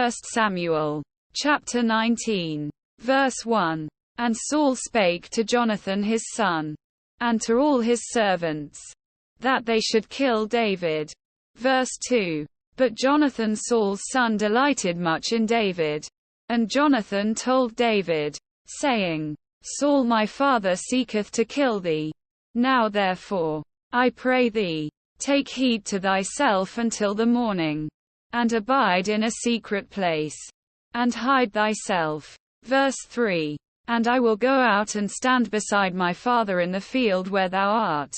1 Samuel, chapter 19, verse 1. And Saul spake to Jonathan his son, and to all his servants, that they should kill David. Verse 2. But Jonathan Saul's son delighted much in David. And Jonathan told David, saying, Saul my father seeketh to kill thee. Now therefore, I pray thee, take heed to thyself until the morning, and abide in a secret place, and hide thyself. Verse 3. And I will go out and stand beside my father in the field where thou art.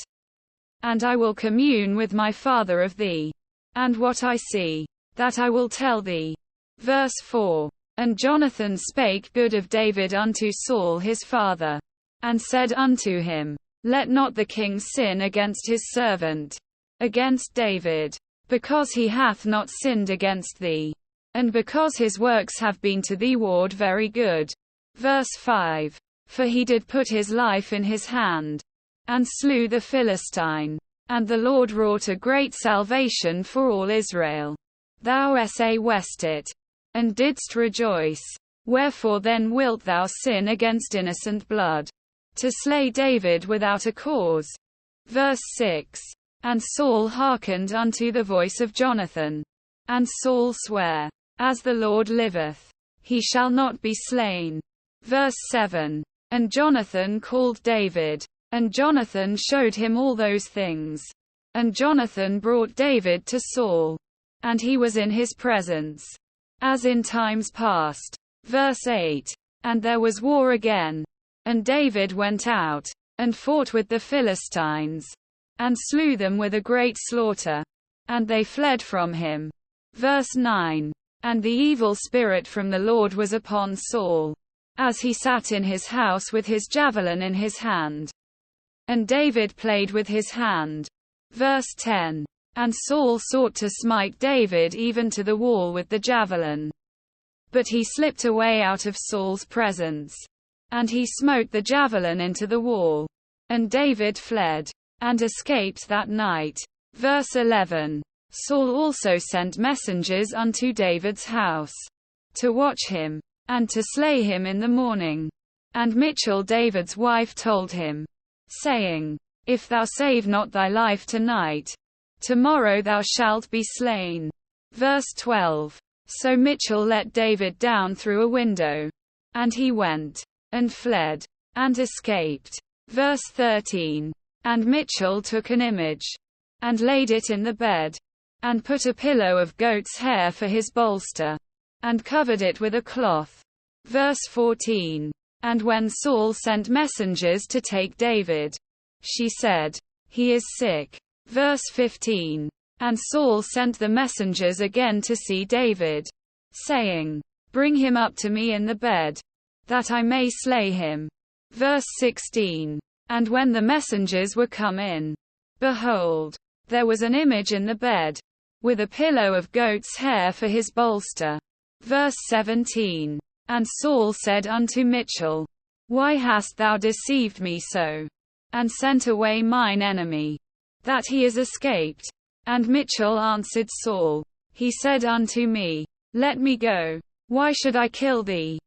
And I will commune with my father of thee. And what I see, that I will tell thee. Verse 4. And Jonathan spake good of David unto Saul his father, and said unto him, Let not the king sin against his servant, against David, because he hath not sinned against thee, and because his works have been to thee ward very good. Verse 5. For he did put his life in his hand, and slew the Philistine. And the Lord wrought a great salvation for all Israel. Thou sawest it, and didst rejoice. Wherefore then wilt thou sin against innocent blood, to slay David without a cause? Verse 6. And Saul hearkened unto the voice of Jonathan. And Saul sware, As the Lord liveth, he shall not be slain. Verse 7. And Jonathan called David, and Jonathan showed him all those things. And Jonathan brought David to Saul, and he was in his presence, as in times past. Verse 8. And there was war again. And David went out, and fought with the Philistines, and slew them with a great slaughter. And they fled from him. Verse 9. And the evil spirit from the Lord was upon Saul, as he sat in his house with his javelin in his hand. And David played with his hand. Verse 10. And Saul sought to smite David even to the wall with the javelin. But he slipped away out of Saul's presence. And he smote the javelin into the wall. And David fled, and escaped that night. Verse 11. Saul also sent messengers unto David's house, to watch him, and to slay him in the morning. And Michal David's wife told him, saying, If thou save not thy life tonight, tomorrow thou shalt be slain. Verse 12. So Michal let David down through a window, and he went, and fled, and escaped. Verse 13. And Michal took an image, and laid it in the bed, and put a pillow of goat's hair for his bolster, and covered it with a cloth. Verse 14. And when Saul sent messengers to take David, she said, He is sick. Verse 15. And Saul sent the messengers again to see David, saying, Bring him up to me in the bed, that I may slay him. Verse 16. And when the messengers were come in, behold, there was an image in the bed, with a pillow of goat's hair for his bolster. Verse 17. And Saul said unto Michal, Why hast thou deceived me so, and sent away mine enemy, that he is escaped? And Michal answered Saul, He said unto me, Let me go. Why should I kill thee?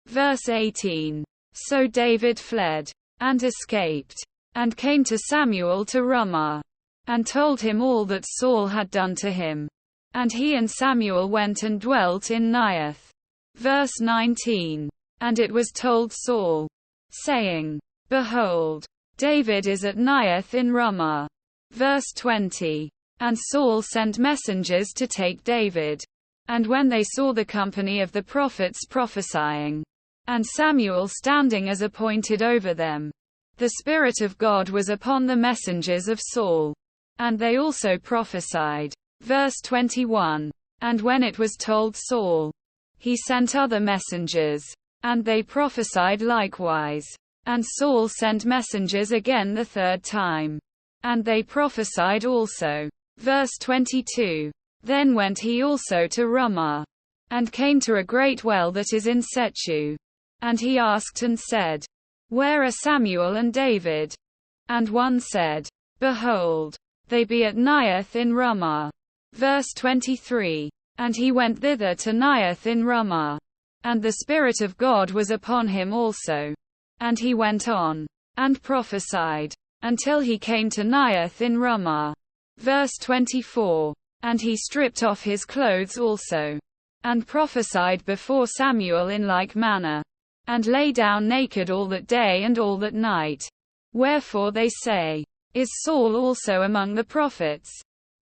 Verse 18. So David fled, and escaped, and came to Samuel to Ramah, and told him all that Saul had done to him. And he and Samuel went and dwelt in Naioth. Verse 19. And it was told Saul, saying, Behold, David is at Naioth in Ramah. Verse 20. And Saul sent messengers to take David. And when they saw the company of the prophets prophesying, and Samuel standing as appointed over them, the Spirit of God was upon the messengers of Saul, and they also prophesied. Verse 21. And when it was told Saul, he sent other messengers, and they prophesied likewise. And Saul sent messengers again the third time, and they prophesied also. Verse 22. Then went he also to Ramah, and came to a great well that is in Sechu. And he asked and said, Where are Samuel and David? And one said, Behold, they be at Naioth in Ramah. Verse 23. And he went thither to Naioth in Ramah. And the Spirit of God was upon him also. And he went on, and prophesied, until he came to Naioth in Ramah. Verse 24. And he stripped off his clothes also, and prophesied before Samuel in like manner, and lay down naked all that day and all that night. Wherefore they say, Is Saul also among the prophets?